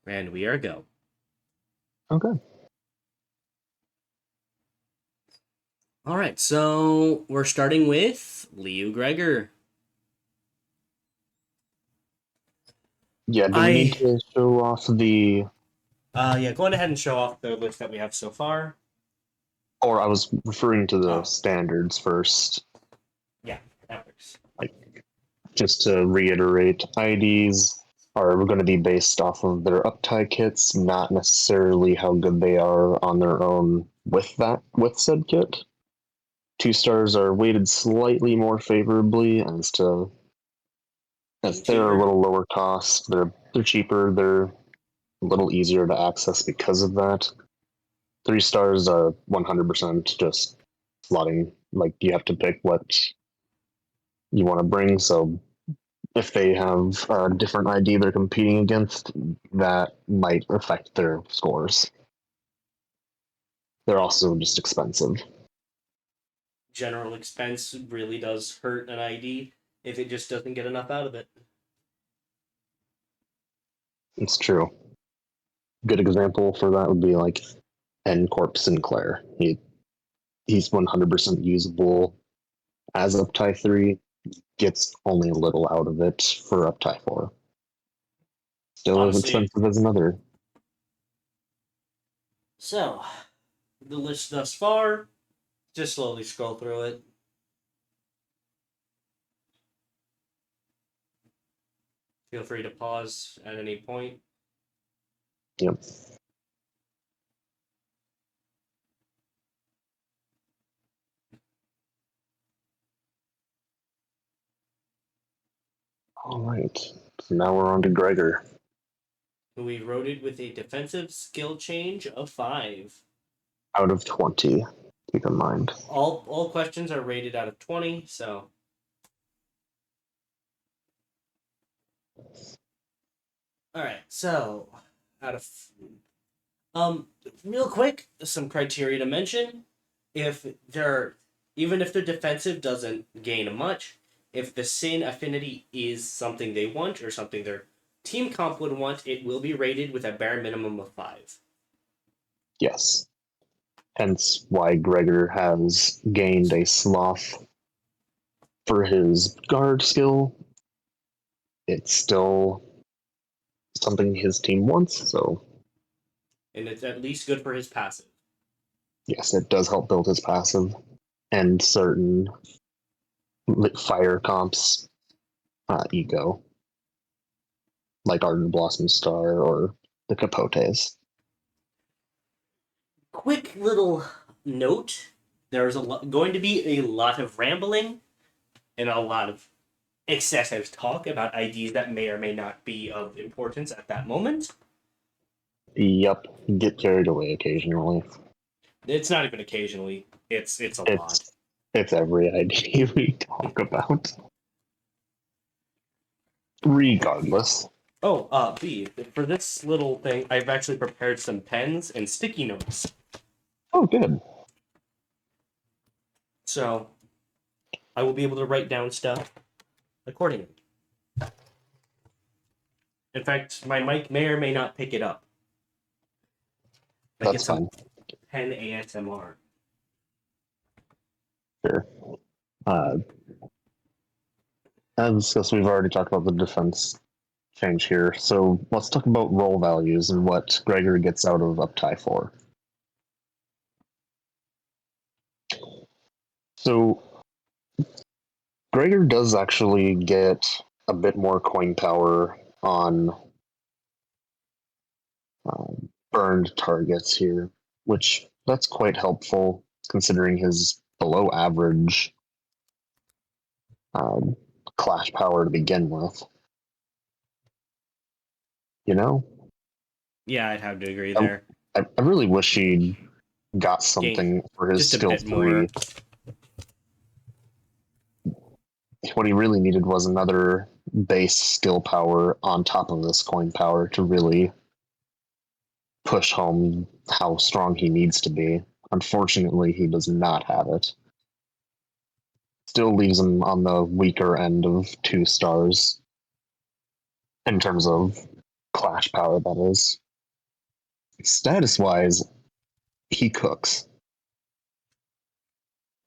And we are go. Okay. All right, so we're starting with LIU Gregor. Yeah, do we need I to show off the, yeah, go on ahead and show off the list that we have so far. or I was referring to the Oh, standards first, yeah, that works. like just to reiterate, IDs are going to be based off of their uptie kits, not necessarily how good they are on their own with said kit. Two stars are weighted slightly more favorably as Being they're a cheaper. little lower cost, they're cheaper, they're a little easier to access because of that. Three stars are 100% just slotting. Like you have to pick what you want to bring. So if they have a different ID they're competing against, that might affect their scores. They're also just expensive. General expense really does hurt an ID if it just doesn't get enough out of it. It's true. Good example for that would be like N Corp Sinclair. He's 100% usable as Uptie 3, gets only a little out of it for Uptie 4. Still as Honestly, expensive as another. so the list thus far, just slowly scroll through it. Feel free to pause at any point. Yep. All right. So now we're on to Gregor. We wrote it with a defensive skill change of 5. Out of 20, keep in mind. All questions are rated out of 20, so all right. So out of um real quick, some criteria to mention. If they're Even if their defensive doesn't gain much, if the sin affinity is something they want or something their team comp would want, it will be rated with a bare minimum of 5. Yes. Hence why Gregor has gained a sloth for his guard skill. It's still something his team wants, so And it's at least good for his passive. yes, it does help build his passive and certain fire comps ego, like Arden Blossom Star or the Capotes. Quick little note: going to be a lot of rambling and a lot of excessive talk about IDs that may or may not be of importance at that moment. Yep, get carried away occasionally. It's not even occasionally. It's a lot. It's it's every idea we talk about. Regardless. Oh, B, for this little thing, I've actually prepared some pens and sticky notes. Oh, good. So I will be able to write down stuff accordingly. In fact, my mic may or may not pick it up. I get That's some fine. pen ASMR. Sure. Uh, as discussed, we've already talked about the defense change here. So let's talk about roll values and what Gregory gets out of Uptie 4. So Gregor does actually get a bit more coin power on burned targets here, which that's quite helpful considering his below average um, clash power to begin with. You know, Yeah, I'd have to agree I, there. I really wish he got Gain something for his just a skill bit more. 3. What he really needed was another base skill power on top of this coin power to really push home how strong he needs to be. Unfortunately, he does not have it. Still leaves him on the weaker end of 2 stars in terms of clash power, that is. Status wise, he cooks.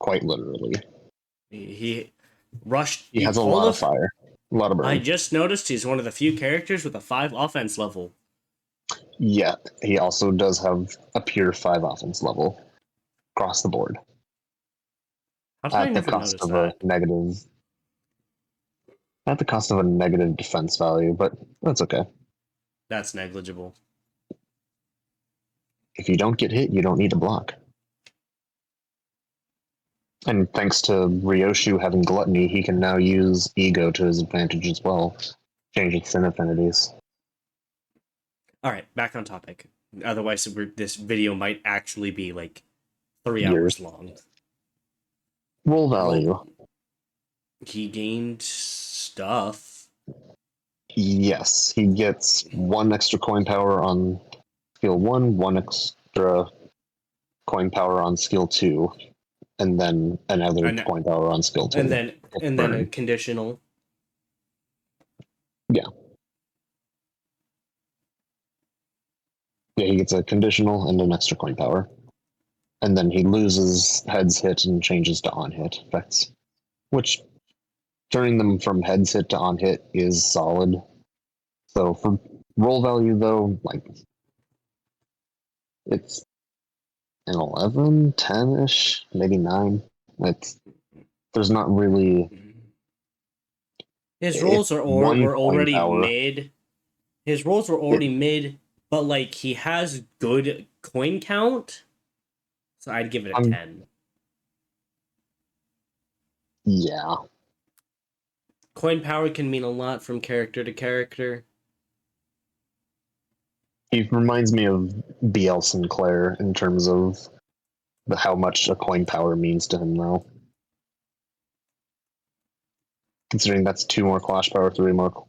Quite literally. He rushed He has a all lot of of. fire, a lot of I burn. just noticed he's one of the few characters with a 5 offense level. Yet, he also does have a pure 5 offense level across the board How did I at the never cost notice of a that? negative defense value, but that's okay. That's negligible. If you don't get hit, you don't need to block. And thanks to Ryoshu having Gluttony, he can now use Ego to his advantage as well, change its sin affinities. All right, back on topic. Otherwise, this video might actually be like 3 hours Years. long. Roll value. Well, he gained stuff. Yes, he gets 1 extra coin power on skill 1, 1 extra coin power on skill 2, and then another And coin power on skill 2. and then a Burn. conditional. Yeah. Yeah, he gets a conditional and an extra coin power. And then he loses heads hit and changes to on hit effects, which turning them from heads hit to on hit is solid. So for roll value though, like it's an 11, 10-ish, maybe 9. It's there's not really His it's rolls one were coin already power. mid. His rolls were It, already mid, but like he has good coin count, so I'd give it a um, 10. yeah, Coin power can mean a lot from character to character. he reminds me of BL Sinclair in terms of how much a coin power means to him now. Considering that's 2 more clash power, 3 more,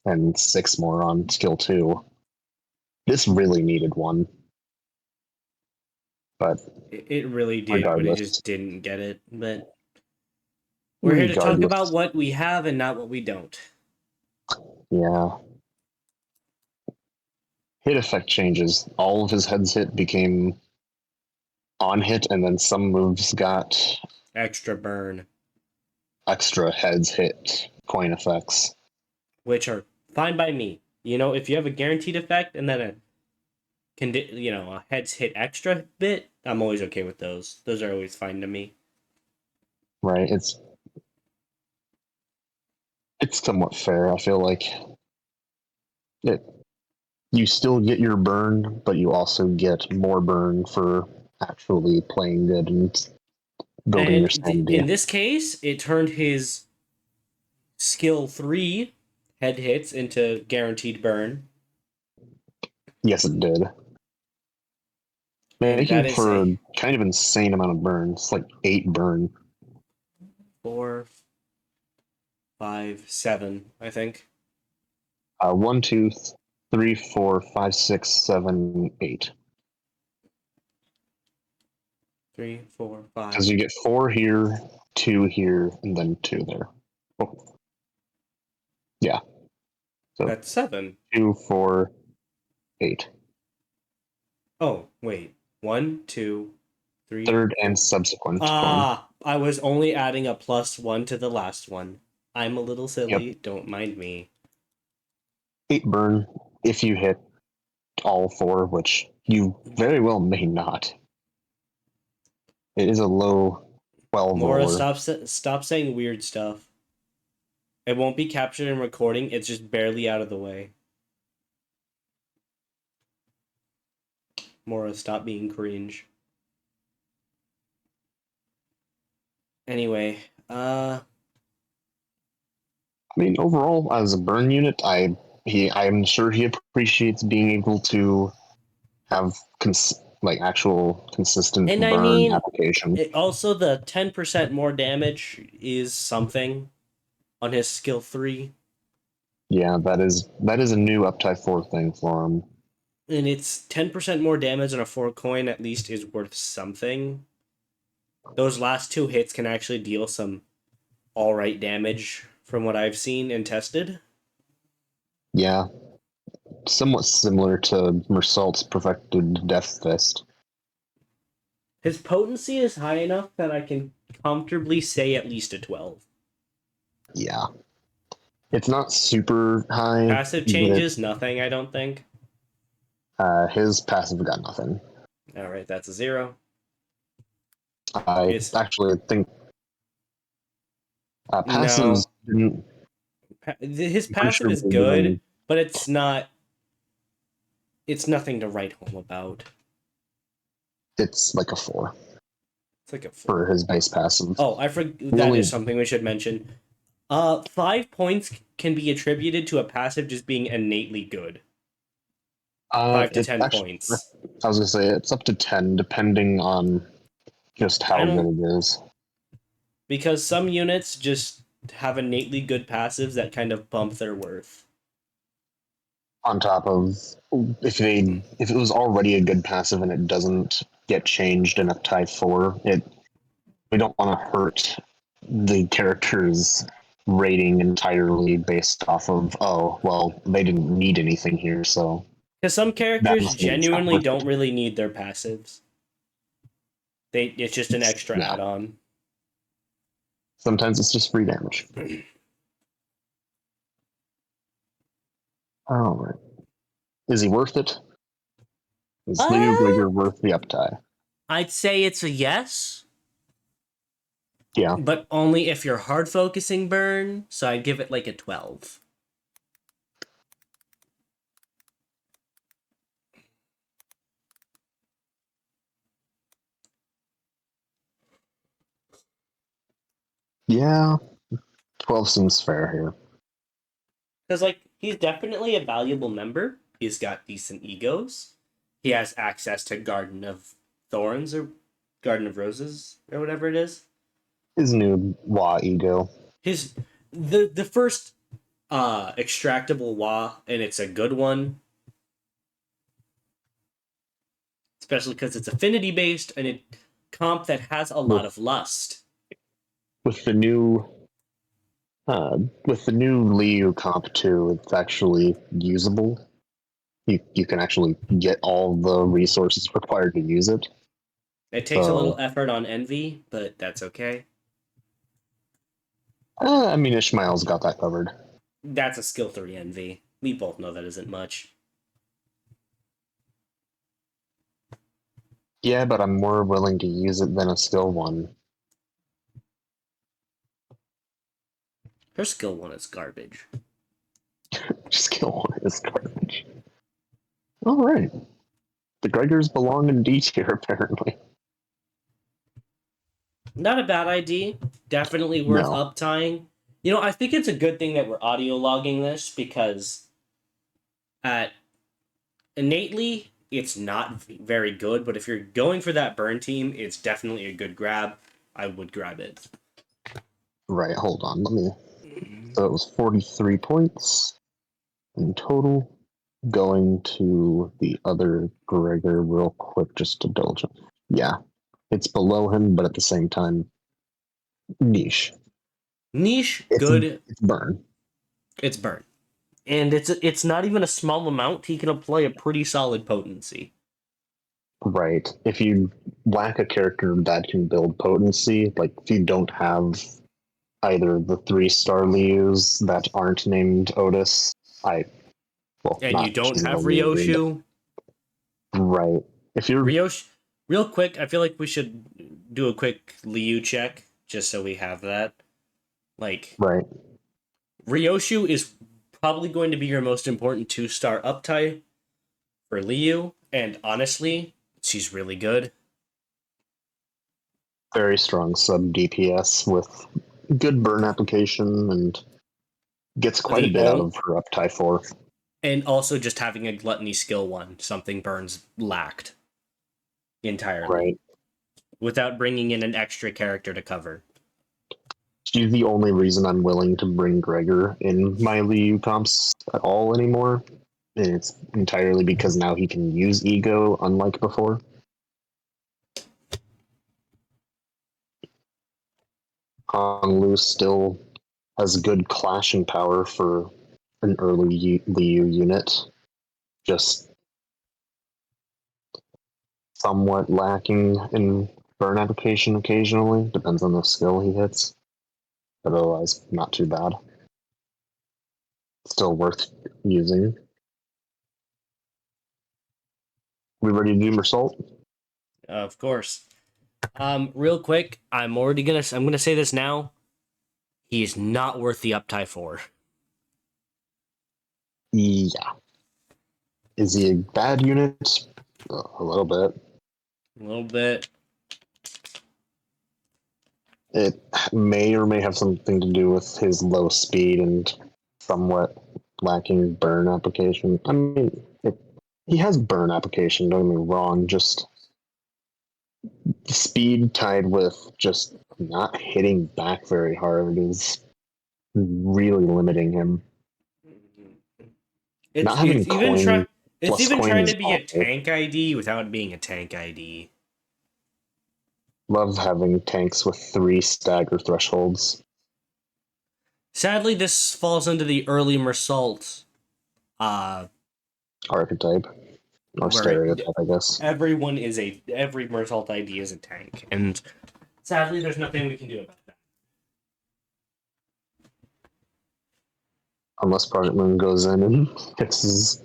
and 6 more on skill 2. This really needed 1, but It really did, but it regardless, just didn't get it. But we're here to talk about regardless, what we have and not what we don't. yeah. Hit effect changes. All of his heads hit became on hit, and then some moves got Extra burn, extra heads hit coin effects. which are fine by me. You know, if you have a guaranteed effect and then a heads hit extra bit, I'm always okay with those. Those are always fine to me. Right? It's somewhat fair. I feel like it. You still get your burn, but you also get more burn for actually playing good and building your And sanity. in this case, it turned his skill 3 head hits into guaranteed burn, Yes, it did. and that Making is for a a kind of insane amount of burn. It's like 8 burn. 4, 5, 7, I think. 1, 2, 3, 4, 5, 6, 7, 8. 3, 4, 5. Because you get 4 here, 2 here, and then 2 there. Oh, yeah. So That's 7. 2, 4, 8. Oh, wait. 1, 2, 3, Third and 4. subsequent coin. Ah, I was only adding a +1 to the last one. I'm a little Yep. silly. Don't mind me. 8 burn if you hit all 4, which you very well may not. It is a low 12 Mora, roller. stop saying weird stuff. It won't be captured in recording. It's just barely out of the way. Mora, stop being cringe. Anyway, I mean, overall, as a burn unit, I'm sure he appreciates being able to have like actual consistent and I burn mean, application. also the 10% more damage is something on his skill 3. Yeah, that is a new up type 4 thing for him. And it's 10% more damage on a 4 coin at least is worth something. Those last 2 hits can actually deal some alright damage from what I've seen and tested. Yeah, somewhat similar to Mersault's perfected Death Fist. His potency is high enough that I can comfortably say at least a 12. Yeah. It's not super high. Passive changes, nothing, I don't think. His passive got nothing. Alright, that's a 0. I It's actually think passives no. didn't. His I'm pretty passive sure is we're good, doing. but it's not. It's nothing to write home about. It's like a 4 It's like a for 4. his base passive. Oh, I forgot. We That is only something we should mention. 5 points can be attributed to a passive just being innately good. 5 to it's 10 actually. points. I was gonna say it's up to 10, depending on just I how don't good it is. because some units just have innately good passives that kind of bump their worth. On top of if it was already a good passive and it doesn't get changed in a type 4, we don't want to hurt the character's rating entirely based off of, oh well, they didn't need anything here, so Because some that characters must mean it's not genuinely worth don't it. really need their passives. It's just an extra Yeah, add-on. sometimes it's just free damage. All right, is he worth it? Is Liu Uh, Gregor worth the uptie? I'd say it's a yes, Yeah. but only if you're hard focusing burn. So I'd give it like a 12. Yeah, 12 seems fair here. Because like he's definitely a valuable member. He's got decent egos. He has access to Garden of Thorns or Garden of Roses or whatever it is. His new Wa ego. His the first extractable Wa, and it's a good one, especially because it's affinity based and it comp that has a lot With of lust. with the new with the new Liu comp too, it's actually usable. You can actually get all the resources required to use it. It takes a little So effort on envy, but that's okay. I mean, Ishmael's got that covered. That's a skill 3 envy. We both know that isn't much. Yeah, but I'm more willing to use it than a skill one. Her skill 1 is garbage. Skill one is garbage. All right, the Gregors belong in D tier apparently. Not a bad ID. Definitely worth No, uptying. You know, I think it's a good thing that we're audio logging this because at innately it's not very good, but if you're going for that burn team, it's definitely a good grab. I would grab it. right. Hold on, let me. So it was 43 points in total. Going to the other Gregor real quick just to indulge him. Yeah, it's below him, but at the same time, niche. Niche, It's good. it's burn. It's burn, and it's not even a small amount. He can apply a pretty solid potency. Right. If you lack a character that can build potency, like if you don't have either the 3-star Lius that aren't named Otis, I well And you not don't have Chisel Liu, Ryoshu. but right. If you're Ryosh, real quick, I feel like we should do a quick Liu check just so we have that. Like, right, Ryoshu is probably going to be your most important 2-star uptie for Liu, and honestly, she's really good. very strong sub DPS with good burn application and gets quite a The bit out on of her uptie 4. and also just having a gluttony skill 1, something Burns lacked entirely, Right. without bringing in an extra character to cover. She's the only reason I'm willing to bring Gregor in my Liu comps at all anymore. And it's entirely because now he can use ego, unlike before. Honglu still has good clashing power for an early Liu unit. just somewhat lacking in burn application occasionally. Depends on the skill he hits. But otherwise, not too bad. Still worth using. We ready to do Mersault? Of course. Real quick, I'm gonna say this now. He is not worth the uptie 4. Yeah. Is he a bad unit? A little bit. A little bit. It may or may have something to do with his low speed and somewhat lacking burn application. I mean, he has burn application, don't get me wrong, just the speed tied with just not hitting back very hard is really limiting him. Not having It's even coin plus coin trying to is be a awful. tank ID without being a tank ID. Love having tanks with 3 stagger thresholds. Sadly, this falls into the early Mersault, uh, Archetype or where stereotype, I guess. every Mersault ID is a tank, and sadly, there's nothing we can do about that. Unless Project Moon goes in and fixes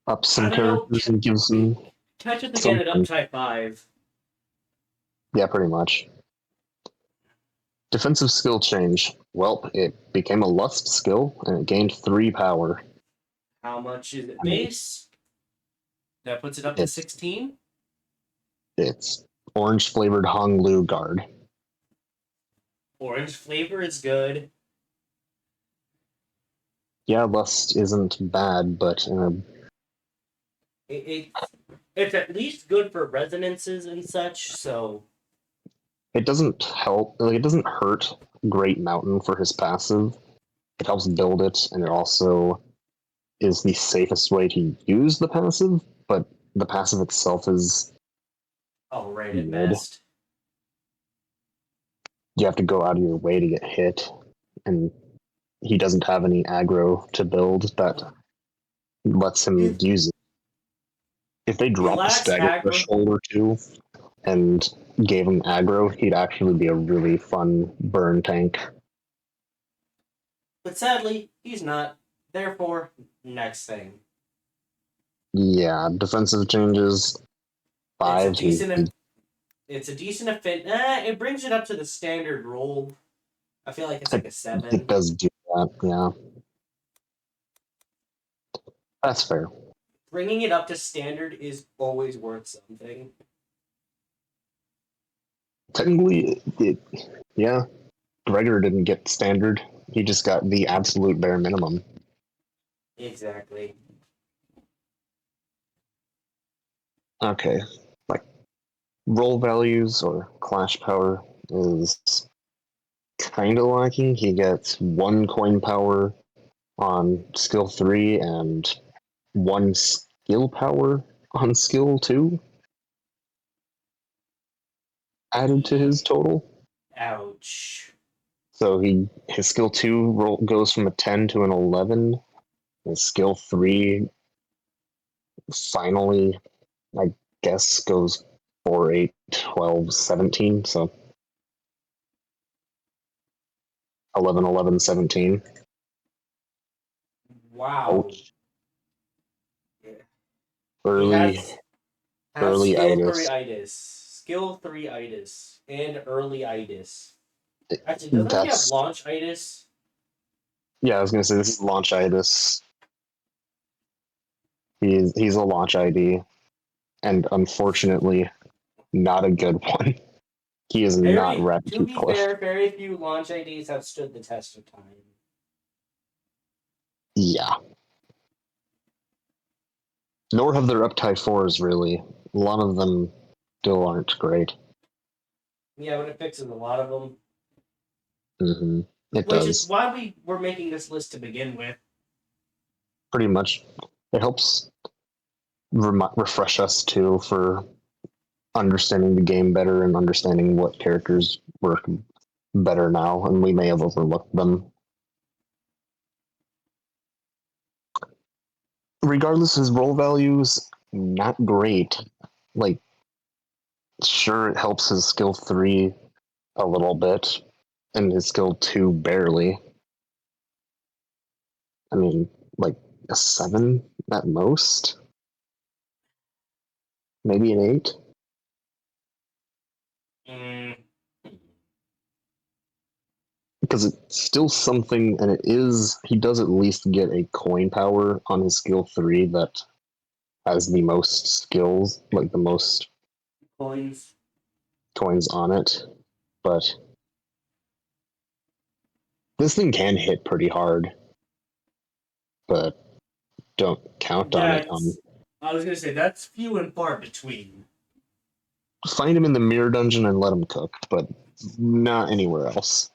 up I some don't know. characters and gives them Catch us again at something. uptie 5. Yeah, pretty much. Defensive skill change. Well, it became a lust skill and it gained 3 power. How much is it I mean, base? That puts it up to it's 16. it's orange flavored Hong Lu guard. Orange flavor is good. Yeah, lust isn't bad, but It, it's at least good for resonances and such. So it doesn't help. Like it doesn't hurt Great Mountain for his passive. It helps build it, and it also is the safest way to use the passive. But the passive itself is all right at good. best. You have to go out of your way to get hit, and he doesn't have any aggro to build that lets him use it. If they He dropped a lacks stagger aggro. threshold or two and gave him aggro, he'd actually be a really fun burn tank. But sadly, he's not. Therefore, next thing. Yeah, defensive changes. It's a 5. decent. It's a decent offense. It brings it up to the standard roll. I feel like it's like a It 7. does do that, yeah. That's fair. Bringing it up to standard is always worth something. Technically, yeah, Gregor didn't get standard. He just got the absolute bare minimum. Exactly. Okay, like roll values or clash power is kind of lacking. He gets 1 coin power on skill 3 and 1 skill power on skill 2 added to his total. Ouch. So his skill 2 roll goes from a 10 to an 11. His skill 3 finally, I guess, goes 4, 8, 12, 17. So 11, 11, 17. Wow. Ouch. Yeah. He Early, has early skill itis. 3 itis. Skill 3 itis. And early itis. Actually, doesn't he have That's, launch itis? yeah, I was going to say this is launch itis. He's a launch ID, and unfortunately, not a good one. He is not Rapid To be Cliff. fair, very few launch IDs have stood the test of time. Yeah. Nor have their uptie 4s really. A lot of them still aren't great. Yeah, but it fixes a lot of them. Mm-hmm. It Which is does. why we were making this list to begin with. Pretty much. It helps refresh us too for understanding the game better and understanding what characters work better now, and we may have overlooked them. regardless, his roll values not great. Like, sure, it helps his skill 3 a little bit, and his skill 2 barely. I mean, like a 7 at most, maybe an 8. Mm, Because it's still something, and it is, he does at least get a coin power on his skill 3 that has the most skills, like the most coins. coins on it. But this thing can hit pretty hard, but don't count on it. That's. I was gonna say that's few and far between. Find him in the mirror dungeon and let him cook, but not anywhere else.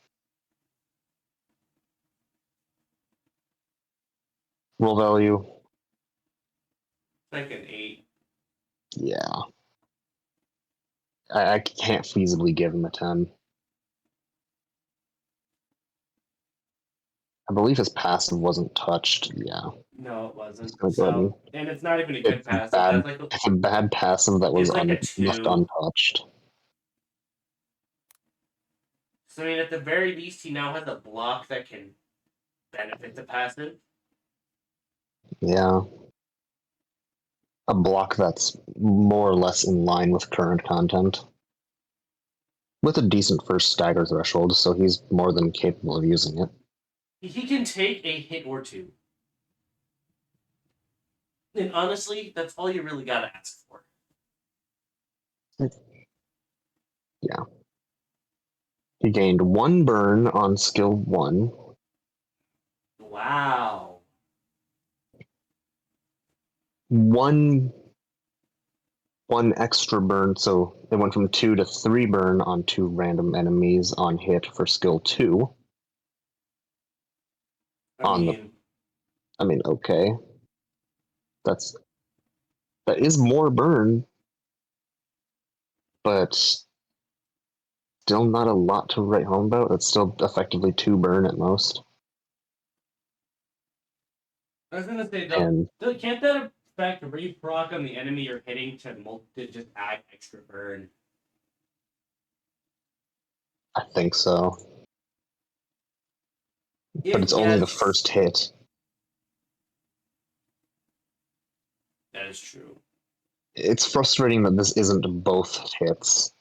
Roll value, Like an 8. yeah. I can't feasibly give him a 10. I believe his passive wasn't touched. Yeah, No, it just wasn't. gonna go ahead So, and and it's not even a good it's passive. bad. That's like It's a bad passive that was it's like a left 2. untouched. So I mean, at the very least, he now has a block that can benefit the passive. Yeah, a block that's more or less in line with current content, with a decent first stagger threshold, so he's more than capable of using it. He can take a hit or two. And honestly, that's all you really gotta ask for. Yeah, he gained 1 burn on skill 1. Wow. One extra burn, so it went from 2 to 3 burn on 2 random enemies on hit for skill 2. I On the, mean, I mean, okay, that's that is more burn, but still not a lot to write home about. It's still effectively 2 burn at most. I was gonna say though, And can't that effect reproc on the enemy you're hitting to just add extra burn? I think so. But If it's only the yes, first hit. that is true. It's frustrating that this isn't both hits.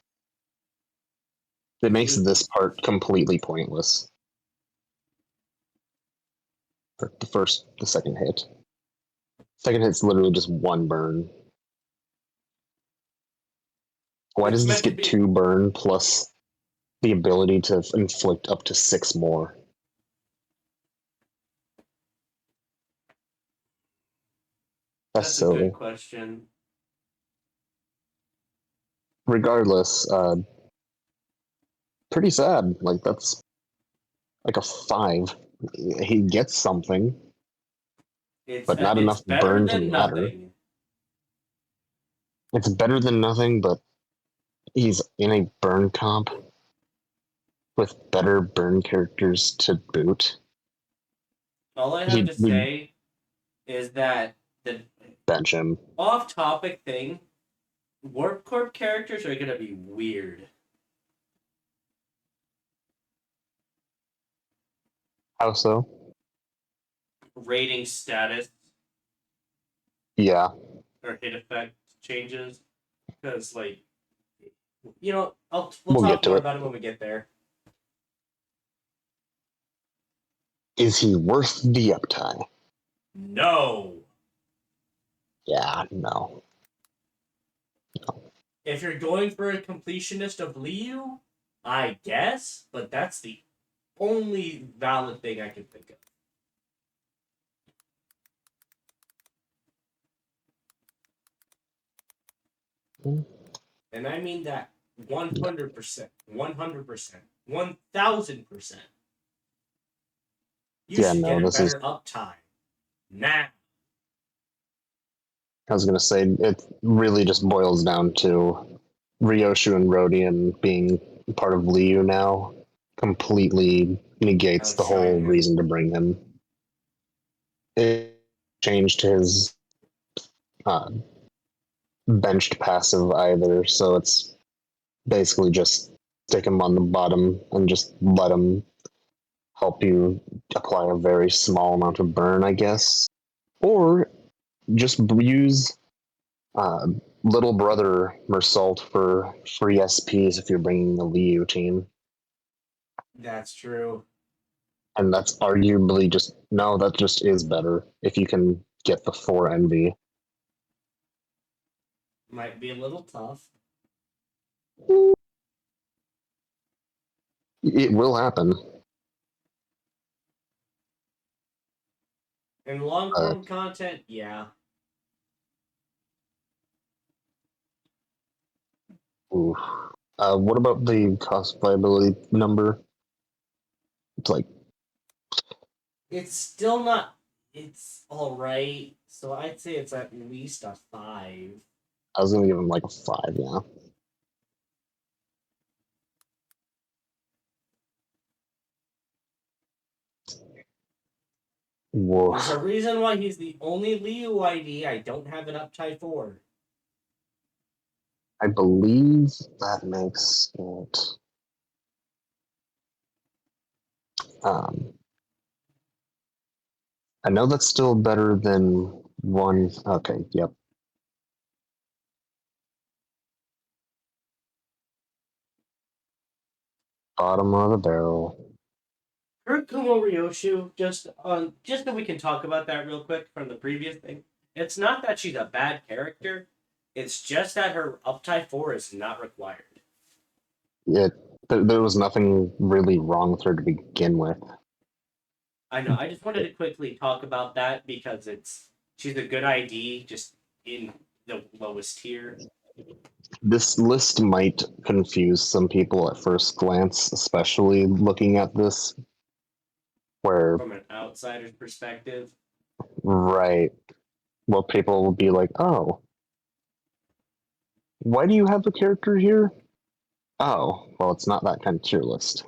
It makes You, this part completely pointless. For the second hit. Second hit's literally just 1 burn. Why it's does this meant to get be. 2 burn plus the ability to inflict up to 6 more? That's That's a good silly. question. Regardless, pretty sad. Like, that's like a 5. He gets something, but not It's enough better burn to than matter. nothing. It's better than nothing, but he's in a burn comp with better burn characters to boot. All I have He'd to say is that the bench him. off-topic thing, Warp Corp characters are gonna be weird. How so? Rating status Yeah, or hit effect changes because like we'll we'll get talk to more it. about it when we get there. Is he worth the uptime? No. Yeah, no. If you're going for a completionist of LIU, I guess, but that's the only valid thing I can think of. And I mean that 100%, 100%, 1000%. You Yeah, should get no, a this is. better uptime. Now. I was gonna say it really just boils down to Ryoshu and Rodian being part of Liu now completely negates the Outshine whole him. reason to bring him. It changed his uh, benched passive either, so it's basically just stick him on the bottom and just let him help you apply a very small amount of burn, I guess. Or just use uh, Little Brother Mersault for free SPs if you're bringing the LIU team. That's true. And that's arguably just, no, that just is better if you can get the 4 envy. Might be a little tough. It will happen. In long Uh, form content, yeah. oof. What about the cost viability number? It's like, It's still not. It's all right. So I'd say it's at least a 5. I was gonna give him like a 5, yeah. There's a Woof. reason why he's the only LIU ID I don't have an uptie for. I believe that makes it. Um, I know that's still better than one. Okay, yep. Bottom of the barrel. Kumo Ryoshu, just that we can talk about that real quick from the previous thing. It's not that she's a bad character. It's just that her uptie 4 is not required. It there was nothing really wrong with her to begin with. I know. I just wanted to quickly talk about that because she's a good ID, just in the lowest tier. This list might confuse some people at first glance, especially looking at this, where From an outsider's perspective. right, well, people will be like, "Oh, why do you have the character here?" Oh, well, it's not that kind of tier list.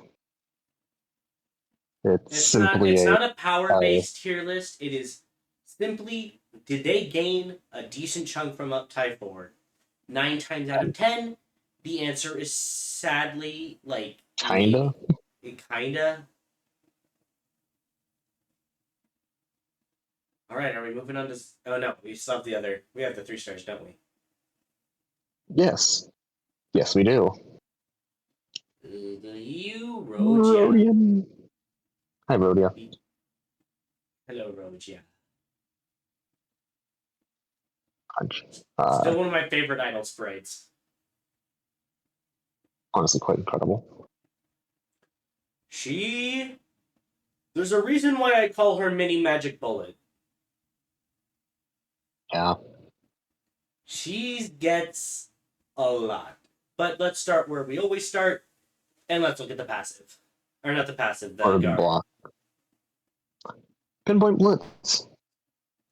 It's It's not simply it's a not a power based tier list. It is simply, did they gain a decent chunk from uptie 4? 9 times out of 10, the answer is sadly like kinda. maybe, kinda. All right, are we moving on to? Oh no, we still have the other. We have the 3 stars, don't we? Yes, yes, we do. The you Rogia. Rhodium. Hi, Rhodia. Hello, Rogia. Uh, Still one of my favorite idol sprites. honestly, quite incredible. She. There's a reason why I call her Mini Magic Bullet. Yeah, She gets a lot. But let's start where we always start, and let's look at the passive. Or not the passive, the or the guard. block. Pinpoint Blitz.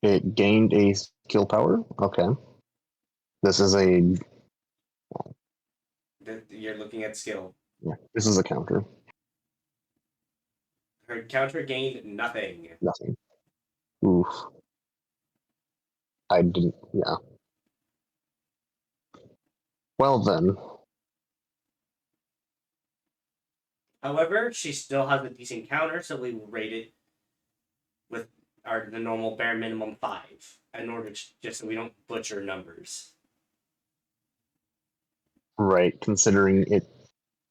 It gained a skill power. Okay. This is a You're looking at skill. yeah, this is a counter. Her counter gained nothing. Nothing. Oof. I didn't. Yeah. Well then, However, she still has a decent counter, so we will rate it with the normal bare minimum 5 in order to, just so we don't butcher numbers. right? Considering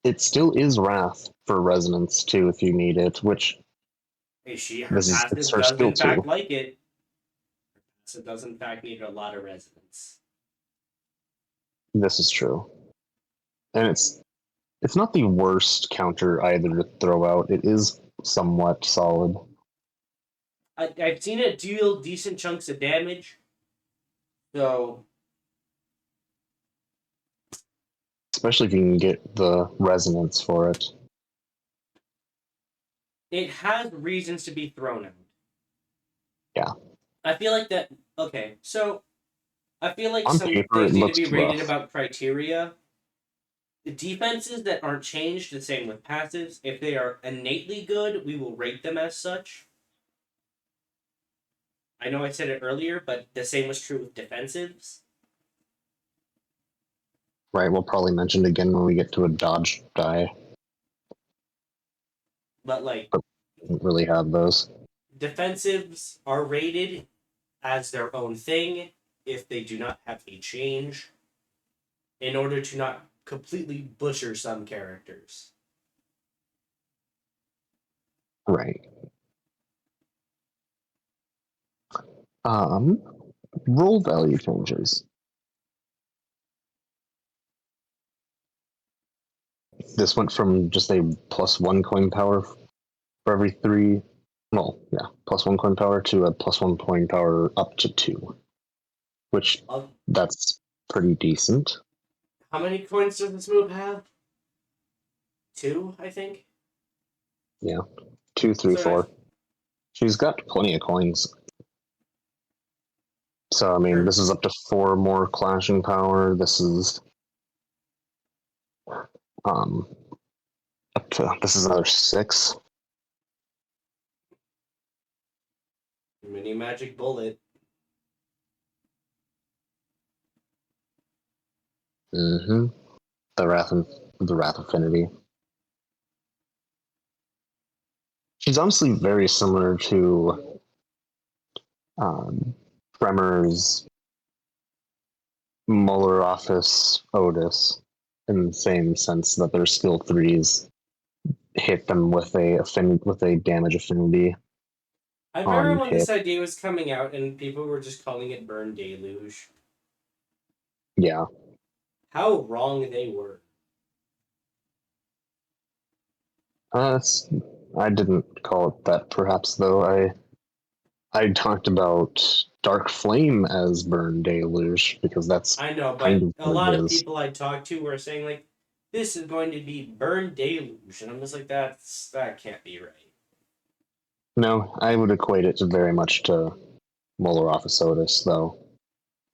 it still is Wrath for Resonance too, if you need it. Which Her this is it's passive her does skill in fact too. like it. Her passive does in fact need a lot of resonance. This is true, and it's not the worst counter either to throw out. It is somewhat solid. I've seen it deal decent chunks of damage, so Especially if you can get the resonance for it. it has reasons to be thrown out. Yeah. I feel like that. Okay, so I feel like On some paper, it things need to looks be rated rough. about criteria. The defenses that aren't changed, the same with passives. If they are innately good, we will rate them as such. I know I said it earlier, but the same was true with defensives. Right, we'll probably mention it again when we get to a dodge die. But like But we don't really have those. defensives are rated as their own thing if they do not have a change in order to not completely butcher some characters. Right. Um, Roll value changes. This went from just a +1 coin power for every three. Well, yeah, +1 coin power to a +1 coin power up to 2, which Of that's pretty decent. how many coins does this move have? Two, I think. Yeah, 2, 3, So 4. She's got plenty of coins. So I mean, sure. this is up to 4 more clashing power. This is um up to this is another 6. Mini magic bullet. Mm-hmm. The Wrath Affinity. She's honestly very similar to Tremor's Muller Office Otis in the same sense that their skill threes hit them with a damage affinity I remember on when hit. this idea was coming out and people were just calling it Burn Deluge. Yeah, How wrong they were. that's, I didn't call it that. Perhaps though I talked about Dark Flame as Burn Deluge because that's I know, kind but of a what lot it of is. people I talked to were saying like, "This is going to be Burn Deluge," and I'm just like, that can't be right." No, I would equate it very much to Muller Office Otis, though.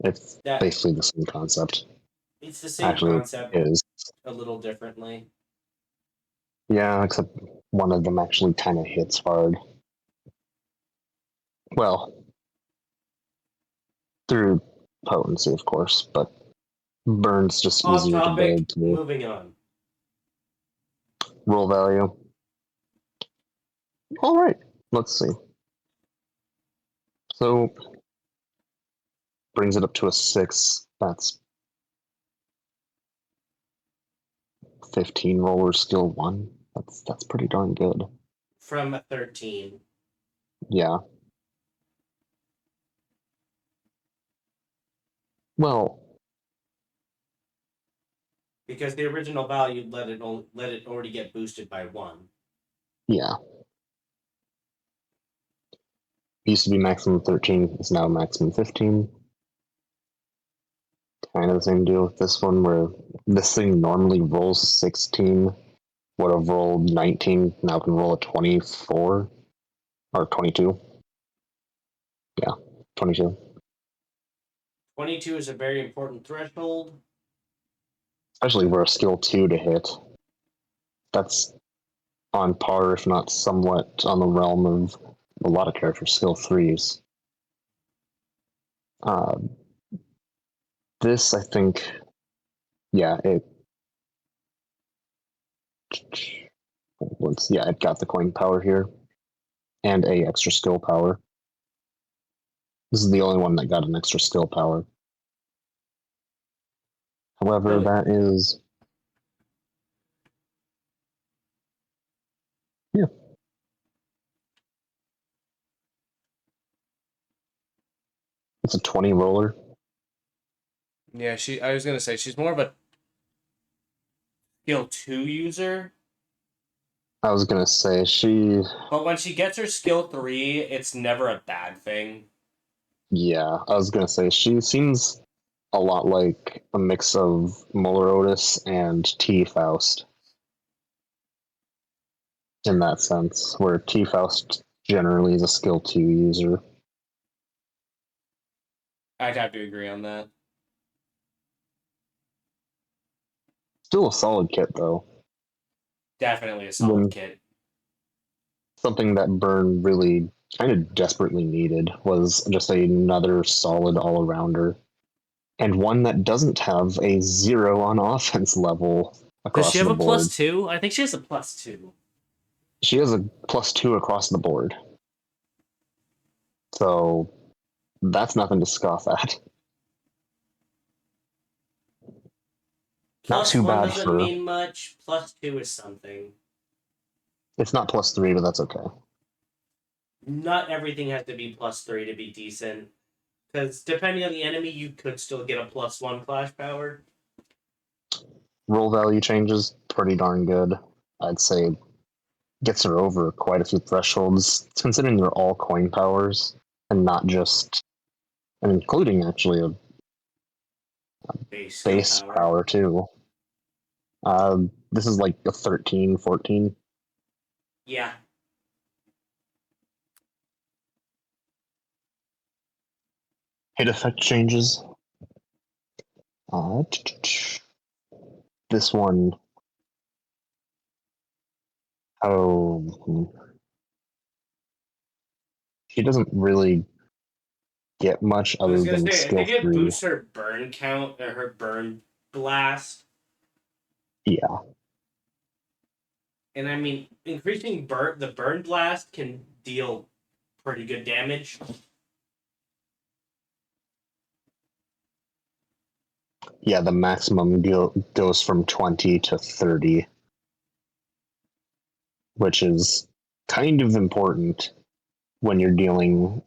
It's That basically the same concept. it's the same Actually, concept, it is. a little differently. Yeah, except one of them actually kind of hits hard. Well, through potency, of course, but Burn's just Off easier to topic. build to Moving on. roll value. All right, let's see. So brings it up to a 6. That's 15 roller skill 1. That's pretty darn good. From 13. Yeah. Well, Because the original value let it already get boosted by one. yeah. Used to be maximum 13. It's now maximum 15. Kind of the same deal with this one, where this thing normally rolls 16, would have rolled 19, now can roll a 24 or 22. Yeah, 22. 22 is a very important threshold. Especially for a skill 2 to hit. That's on par, if not somewhat on the realm of a lot of characters' skill 3s. Uh, this, I think, yeah, it got the coin power here and a extra skill power. This is the only one that got an extra skill power. However, Really? that is, yeah, it's a 20 roller. Yeah, I was gonna say she's more of a skill 2 user. I was gonna say But when she gets her skill 3, it's never a bad thing. yeah, I was gonna say she seems a lot like a mix of Muller Otis and T Faust in that sense, where T Faust generally is a skill 2 user. I'd have to agree on that. Still a solid kit though. Definitely a solid When kit. something that Burn really kind of desperately needed was just another solid all arounder, and one that doesn't have a 0 on offense level Does she across have the a board. +2? I think she has a +2. She has a +2 across the board. So that's nothing to scoff at. Not too +1 bad doesn't for. mean much. +2 is something. It's not +3, but that's okay. Not everything has to be +3 to be decent. Because depending on the enemy, you could still get a +1 clash power. Roll value changes, pretty darn good. I'd say gets her over quite a few thresholds, considering they're all coin powers and not just, and including actually a Base skill base power. power too. This is like a 13, 14. Yeah. Hit effect changes. This one, oh, she doesn't really get much I was other gonna than say, I skill think it 3. boosts her burn count or her burn blast. Yeah, And I mean, increasing the burn blast can deal pretty good damage. yeah. The maximum goes from 20 to 30, which is kind of important when you're dealing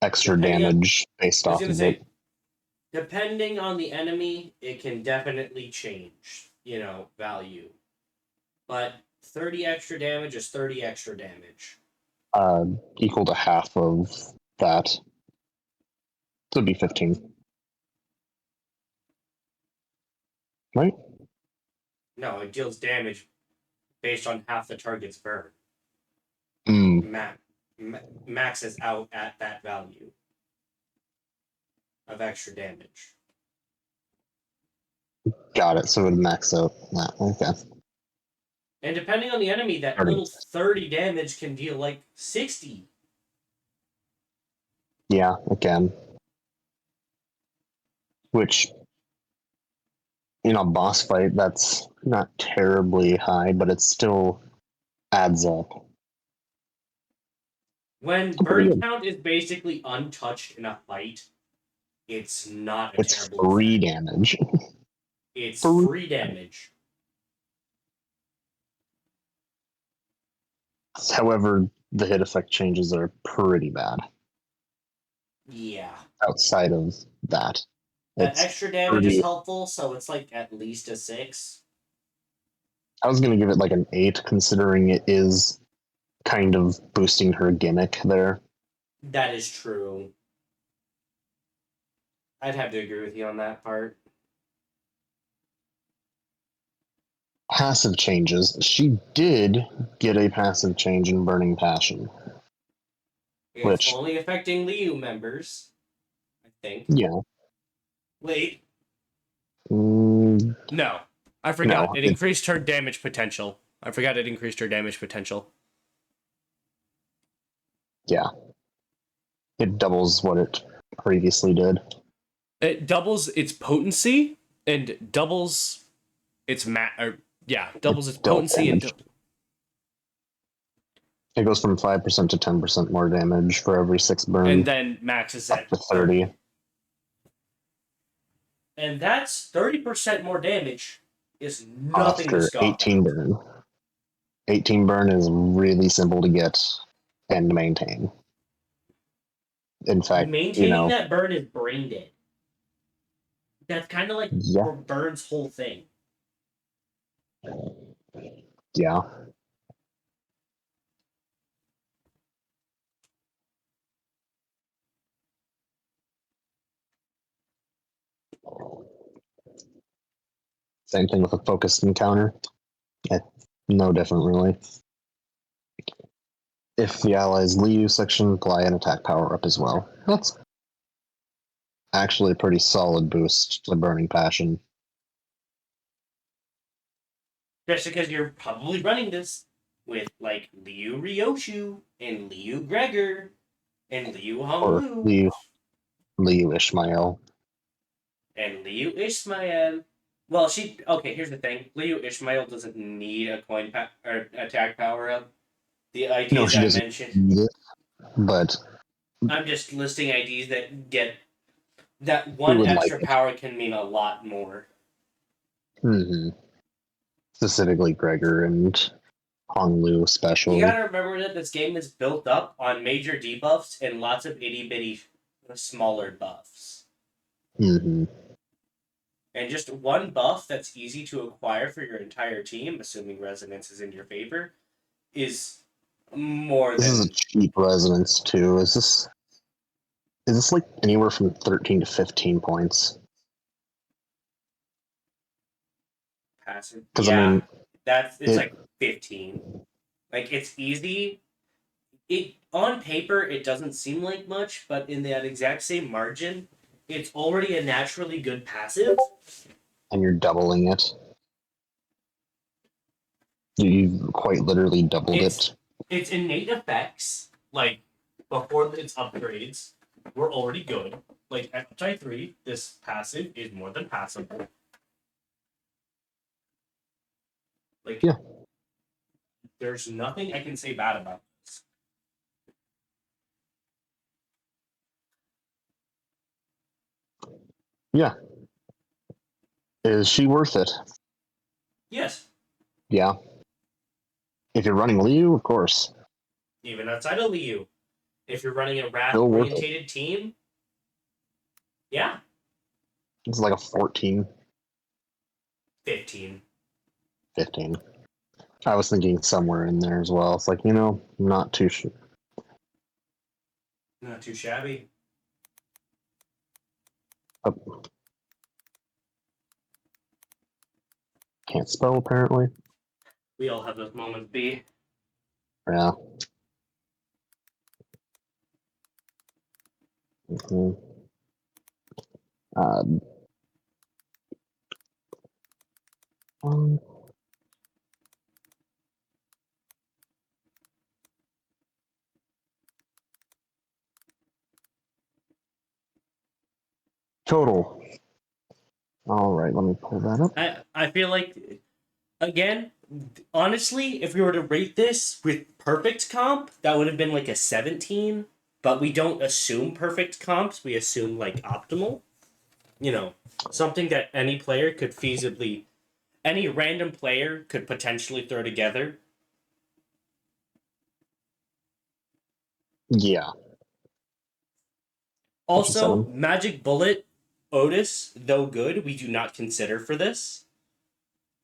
extra Depending on, damage based I was off gonna of it. say, depending on the enemy, it can definitely change, value. But 30 extra damage is 30 extra damage. Uh, Equal to half of that. So it'd be 15, right? No, it deals damage based on half the target's burn. Mm, Maxes out at that value of extra damage. got it. So it would max out that. Okay. And depending on the enemy, that 30. little 30 damage can deal like 60. Yeah, again. Which, in a boss fight, that's not terribly high, but it still adds up. When Pretty burn good. count is basically untouched in a fight, it's not a It's terrible free effect. damage. It's Free. free damage. However, the hit effect changes are pretty bad Yeah. outside of that. That It's extra damage is pretty. helpful, so it's like at least a 6. I was going to give it like an 8, considering it is kind of boosting her gimmick there. That is true. I'd have to agree with you on that part. Passive changes. She did get a passive change in Burning Passion, It's which, only affecting LIU members, I think. yeah, Wait. mm, No. I forgot. no, It increased her damage potential. I forgot it increased her damage potential. yeah, it doubles what it previously did. It doubles its potency and doubles its doubles its Still potency and damage. It goes from 5% to 10% more damage for every 6 burn, then maxes up at to 30. 30. And that's 30% more damage is nothing to After scoff 18 at. burn. 18 burn is really simple to get and maintain. In fact, Maintaining that burn is brain dead. That's kind of like yeah, Burn's whole thing. yeah. Same thing with a focused encounter. Eh, no different, really. If the allies LIU section, apply an attack power up as well. That's actually a pretty solid boost to Burning Passion. Especially because you're probably running this with like LIU Ryoshu and LIU Gregor. And Liu or Honglu. Liu Ishmael. And Liu Ishmael. Well, okay, here's the thing. Liu Ishmael doesn't need a or attack power up. The No, IDs she I doesn't mentioned. need it, but I'm just listing IDs that get that we one would like extra it. power can mean a lot more. Mm-hmm. Specifically, Gregor and Honglu, You especially. gotta remember that this game is built up on major debuffs and lots of itty bitty smaller buffs. Mm-hmm. And just one buff that's easy to acquire for your entire team, assuming resonance is in your favor, is more This is a than cheap resonance too. Is this like anywhere from 13 to 15 points? passive. Because I Yeah, mean, it's it like 15. Like it's easy. It on paper it doesn't seem like much, but in that exact same margin, it's already a naturally good passive. and you're doubling it. You've quite literally doubled It's it. its innate effects, like before its upgrades, were already good. Like at Type 3, this passive is more than passable. Like Yeah. there's nothing I can say bad about this. Yeah. Is she worth it? Yes, Yeah. If you're running Liu, of course. even outside of LIU. If you're running a Wrath Still worth it. orientated team, yeah, It's like a 14, 15. 15. I was thinking somewhere in there as well. It's like, not too sure. Not too shabby. Oh, can't spell apparently. We all have those moments, B. Yeah. Mm-hmm. Uh, um, total. All right, let me pull that up. I feel like, again, honestly, if we were to rate this with perfect comp, that would have been like a 17. But we don't assume perfect comps. We assume like optimal. Something that any random player could potentially throw together. Yeah. Also, 7. Magic Bullet Otis, though good, we do not consider for this.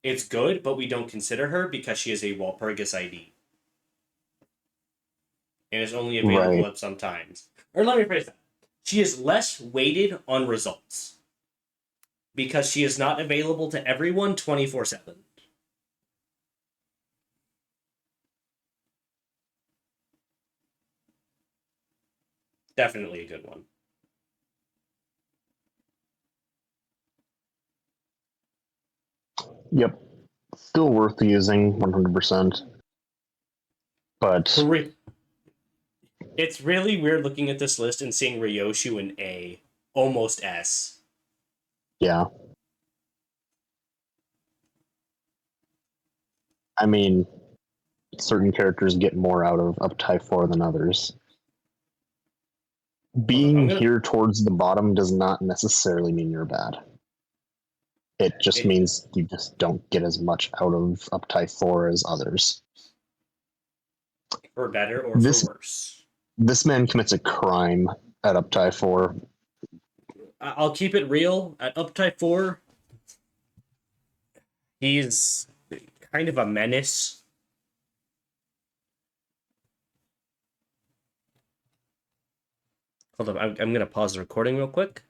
It's good, but we don't consider her because she is a Walpurgis ID. And is only available Right. at some times. Or let me phrase that. She is less weighted on results because she is not available to everyone 24/7. Definitely a good one. Yep. Still worth using 100%. But It's really weird looking at this list and seeing Ryoshu in A, almost S. yeah. I mean, certain characters get more out of up Type 4 than others. Hold on, I'm Being gonna. here towards the bottom does not necessarily mean you're bad. It just It means you just don't get as much out of up Type 4 as others. for better or for This worse. this man commits a crime at up Type 4. I'll keep it real. At Up Type 4, he's kind of a menace. Hold on, I'm going to pause the recording real quick.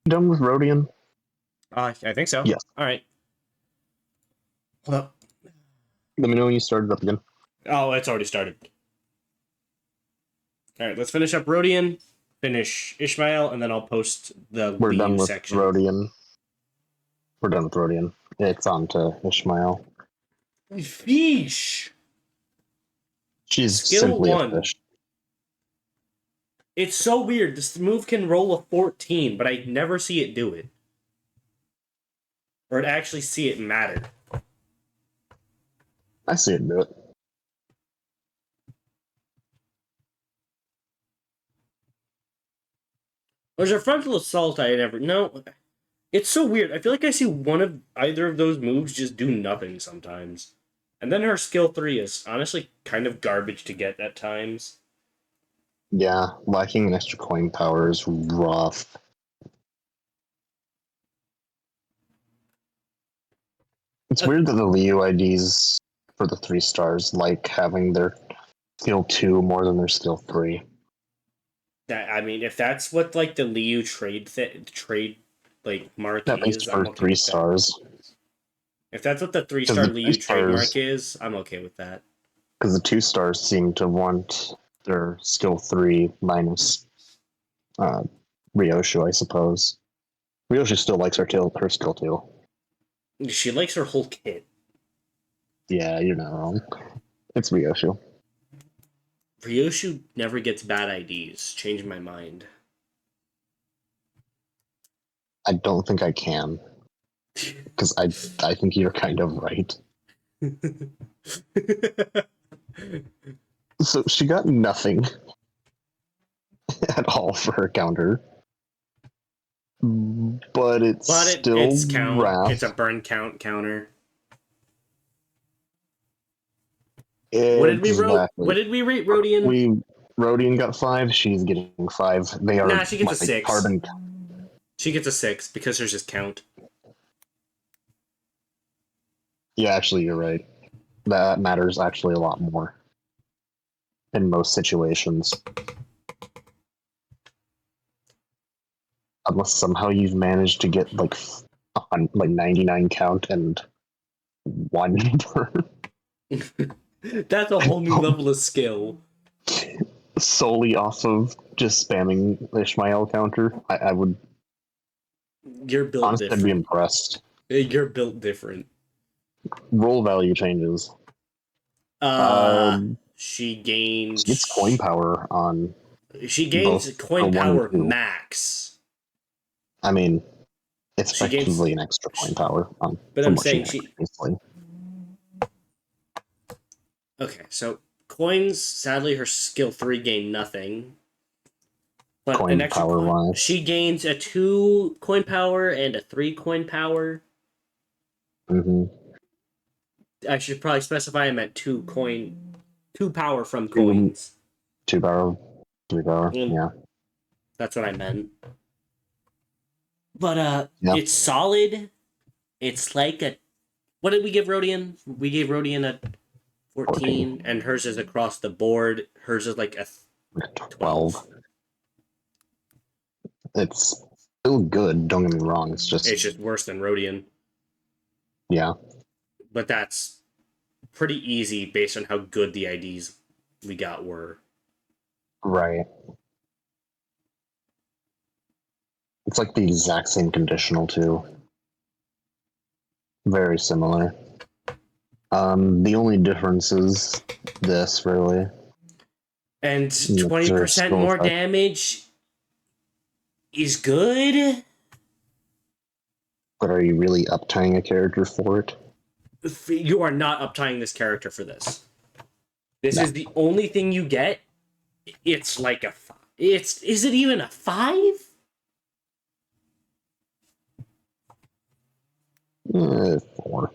Done with Rodian? I think so. Yes. All right. Hold up. Let me know when you started up again. Oh, it's already started. All right, let's finish up Rodian, finish Ishmael, and then I'll post the We're done with section. Rodian. We're done with Rodian. It's on to Ishmael. Fish. She's Skill simply 1. a fish. It's so weird. This move can roll a 14, but I never see it do it. Or actually see it matter. I see it do it. There's a frontal assault I never... No. It's so weird. I feel like I see one of either of those moves just do nothing sometimes. And then her skill 3 is honestly kind of garbage to get at times. Yeah, lacking an extra coin power is rough. It's weird that the LIU IDs for the 3 stars like having their skill 2 more than their skill 3. That I mean, if that's what like the LIU trade like mark That makes is, I'm for okay 3 with that. stars. If that's what the Because 3-star the 2 LIU trademark stars, is, I'm okay with that. because the 2 stars seem to want their skill 3 minus uh, Ryoshu, I suppose. Ryoshu still likes her skill 2. She likes her whole kit. Yeah, you're not wrong. It's Ryoshu. Ryoshu never gets bad IDs. Changed my mind. I don't think I can, because I think you're kind of right. So she got nothing at all for her counter, but it's But still it's count. It's a Wrath. burn count counter. What Exactly. did we rate Rodian? Rodian got 5. She's getting 5. They are Nah, she gets a like 6. carbon. She gets a 6 because there's just count. Yeah, actually, you're right. That matters actually a lot more in most situations. Unless somehow you've managed to get like 99 count and 1 burn That's a whole new level of skill. solely off of just spamming Ishmael counter, I would You're built honestly I'd be different. impressed. You're built different. Roll value changes. Uh, Um, she she gets coin gains. power on She both gains her coin 1 and power 2. max. I mean, it's She gains. effectively an extra coin power But from I'm what she saying had she. previously. Okay, so coins. Sadly, her skill 3 gain nothing. But an Coin extra power coin. wise. She gains a 2 coin power and a 3 coin power. Mm-hmm. I should probably specify I meant 2 power from 2, coins. 2 power, 3 power. Mm, Yeah. that's what I meant. But Yeah. it's solid. It's like a. What did we give Rodian? We gave Rodian a 14, 14. and hers is across the board. Hers is like a 12. 12. It's still good, don't get me wrong. It's It's just, just worse than Rodian. yeah. But that's pretty easy based on how good the IDs we got were. Right. It's like the exact same conditional, too. Very similar. The only difference is this, really. And That's her 20% skill more effect. damage is good. But are you really uptying a character for it? You are not uptying this character for this. This No. is the only thing you get. It's like a. Is it even a 5? 4.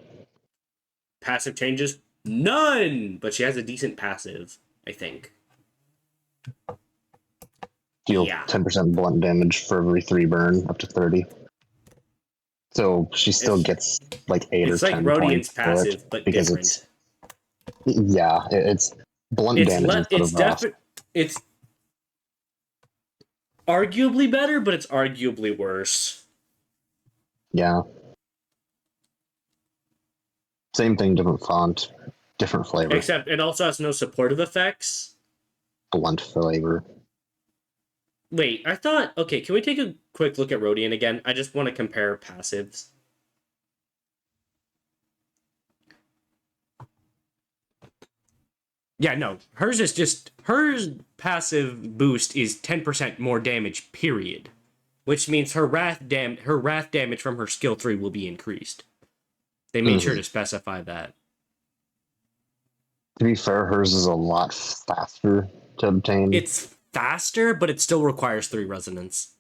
Passive changes? None! But she has a decent passive, I think. Deal Yeah. 10% blunt damage for every 3 burn, up to 30. So she still It's, gets like 8 or it's like 10 Rodian's points for it passive, but because it's, different. yeah, it's blunt damage instead It's of wrath. it's arguably better, but it's arguably worse. Yeah. Same thing, different font, different flavor. Except it also has no supportive effects. Blunt flavor. Wait, I thought. Okay, can we take a quick look at Rodian again? I just want to compare passives. Yeah, no. Hers is just her passive boost is 10% more damage, period. Which means her wrath damage from her skill 3 will be increased. They made sure Mhm. to specify that. To be fair, hers is a lot faster to obtain. It's faster, but it still requires 3 resonance.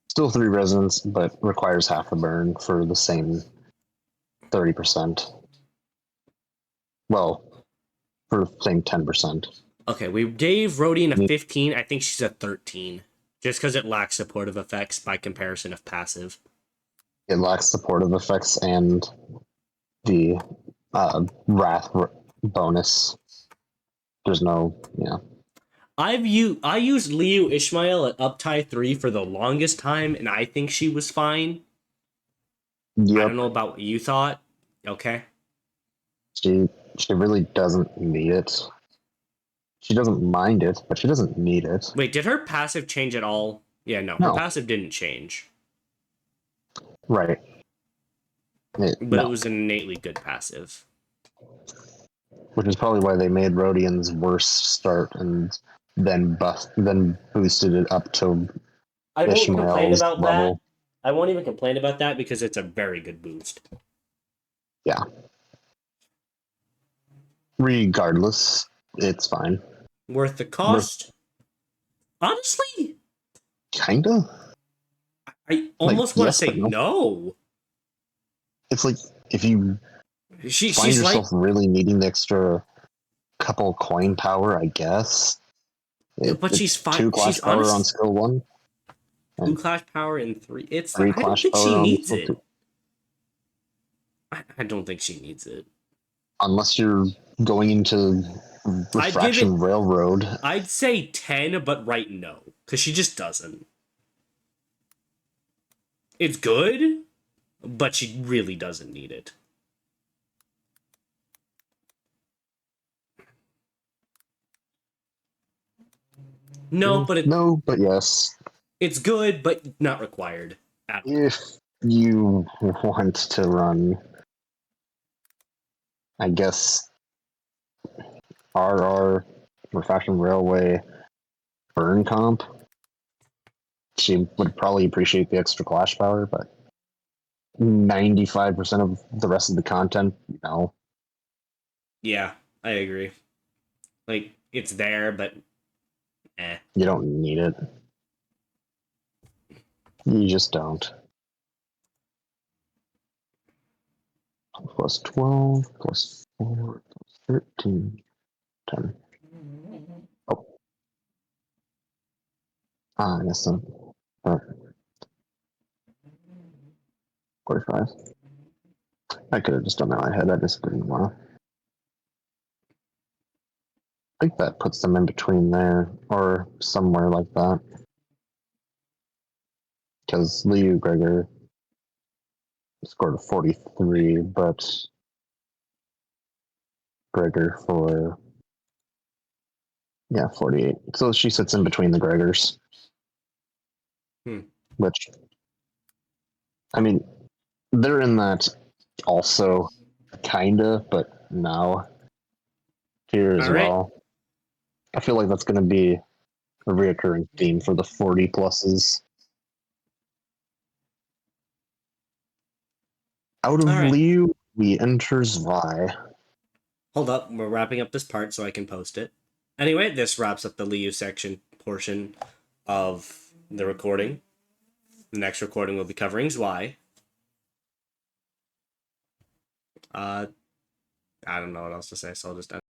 Still 3 resonance, but requires half a burn for the same 30%. Well, for the same 10%. Okay, we gave Rodian a 15. I think she's a 13. Just because it lacks supportive effects by comparison of passive. It lacks supportive effects and the wrath bonus. There's no, yeah. I used LIU Ishmael at Uptie 3 for the longest time, and I think she was fine. I don't Yep. know about what you thought. Okay. She really doesn't need it. She doesn't mind it, but she doesn't need it. Wait, did her passive change at all? Yeah, no, her No. passive didn't change. Right. But it No. was an innately good passive. Which is probably why they made Rodian's worst start and then boosted it up to I won't complain Ishmael's about that. level. I won't even complain about that because it's a very good boost. Yeah. Regardless, it's fine. Worth the Worth cost? Honestly, kinda. I Like almost want to yes, say but no. no. It's like if you find She's like, yourself really needing the extra couple coin power, I guess. but she's It's fine. 2 She's clash power on honest. skill 1 2 and clash power and 3. It's 3 I don't clash think she power on needs skill it. 2. I don't think she needs it. Unless you're going into I'd give it. Refraction Railroad. I'd say 10, but right no, because she just doesn't. It's good, but she really doesn't need it. No, but No, but yes. it's good, but not required at all. If you want to run, I guess, RR, Refraction Railway, Burn Comp, she would probably appreciate the extra clash power, but 95% of the rest of the content, no. Yeah, I agree. Like it's there, but eh. You don't need it. You just don't. Plus 12, plus 4, plus 13, 10. Oh, I guess so. 45. I could have just done that in my head. I just didn't want to. I think that puts them in between there or somewhere like that. Because LIU Gregor scored a 43, but Gregor for, yeah, 48. So she sits in between the Gregors. Which, I mean, they're in that also, kinda, but no. Here as All right. well. I feel like that's going to be a reoccurring theme for the 40 pluses. Out All of right. LIU, we enter Zwei. Hold up. We're wrapping up this part so I can post it. Anyway, this wraps up the LIU section portion of the recording. The next recording will be covering Zwei. I don't know what else to say, so I'll just end.